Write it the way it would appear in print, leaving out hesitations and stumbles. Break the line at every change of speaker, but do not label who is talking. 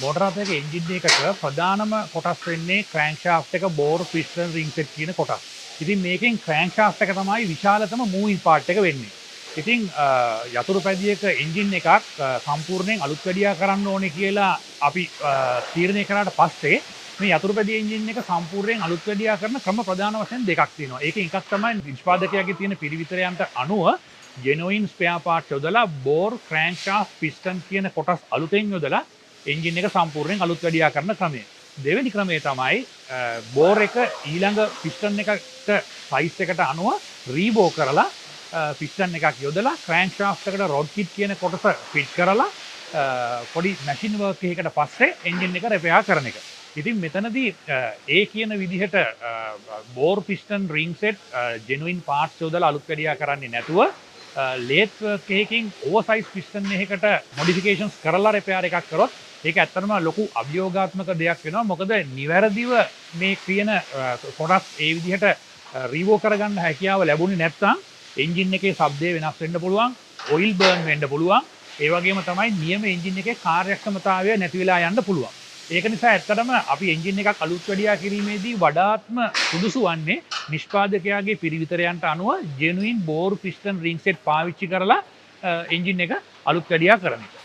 මෝටර රථයක engine එකක ප්‍රධානම කොටස් වෙන්නේ ක්‍රෑන්ක්ෂාෆ්ට් එක, බෝර්, පිස්ටන්, රින් සෙට් කියන කොටස්. ඉතින් මේකෙන් ක්‍රෑන්ක්ෂාෆ්ට් එක තමයි විශාලතම මූවිං පාර්ට් එක වෙන්නේ. ඉතින් යතුරු පැදියක එන්ජින් එකක් සම්පූර්ණයෙන් අලුත් වැඩියා කරන්න ඕනේ කියලා අපි තීරණය කරාට පස්සේ මේ යතුරු පැදිය එන්ජින් එක සම්පූර්ණයෙන් අලුත් වැඩියා කරන ක්‍රම ප්‍රධාන වශයෙන් දෙකක් තියෙනවා. ඒකෙන් එකක් තමයි නිෂ්පාදකයාගේ තියෙන පිරිවිතරයන්ට අනුව ජෙනුයින් ස්පෙයා පාර්ට්ස් යොදලා බෝර්, ක්‍රෑන්ක්ෂාෆ්ට්, පිස්ටන් කියන කොටස් අලුතෙන් යොදලා එන්ජින් එක සම්පූර්ණයෙන් අලුත් වැඩියා කරන ක්‍රමය. දෙවෙනි ක්‍රමය තමයි බෝර් එක ඊළඟ පිස්ටන් එකට සයිස් එකට අනුව රීබෝ කරලා පිස්ටන් එකක් යොදලා ක්‍රෑන්ක්ෂාෆ්ට් එකට රොඩ් කිට් කියන කොටස ෆිට කරලා පොඩි මැෂින් වර්ක් එකකට පස්සේ එන්ජින් එක රිපෙයාර් කරන එක. ඉතින් මෙතනදී ඒ කියන විදිහට bore, piston, ring set genuine parts යොදලා අලුත් වැඩියා කරන්නේ නැතුව ලේත් වර්ක් එකකින් ඕවර්සයිස් පිස්ටන් එකකට මොඩිෆිකේෂන්ස් කරලා රිපෙයාර් එකක් කරොත් ඒක ඇත්තටම ලොකු අභියෝගාත්මක දෙයක් වෙනවා. මොකද නිවැරදිව මේ කියන කොටස් ඒ විදිහට රීවෝ කරගන්න හැකියාව ලැබුණේ නැත්නම් එන්ජින් එකේ ශබ්දය වෙනස් වෙන්න පුළුවන්, ඔයිල් බර්න් වෙන්න පුළුවන්. ඒ වගේම තමයි නියම එන්ජින් එකේ කාර්යක්ෂමතාවය නැති වෙලා යන්න පුළුවන්. ඒක නිසා ඇත්තටම අපි එන්ජින් එකක් අලුත් වැඩියා කිරීමේදී වඩාත්ම සුදුසු වන්නේ නිෂ්පාදකයාගේ පිරිවිතරයන්ට අනුව genuine bore, piston, ring set පාවිච්චි කරලා එන්ජින් එක අලුත් වැඩියා කරන එක.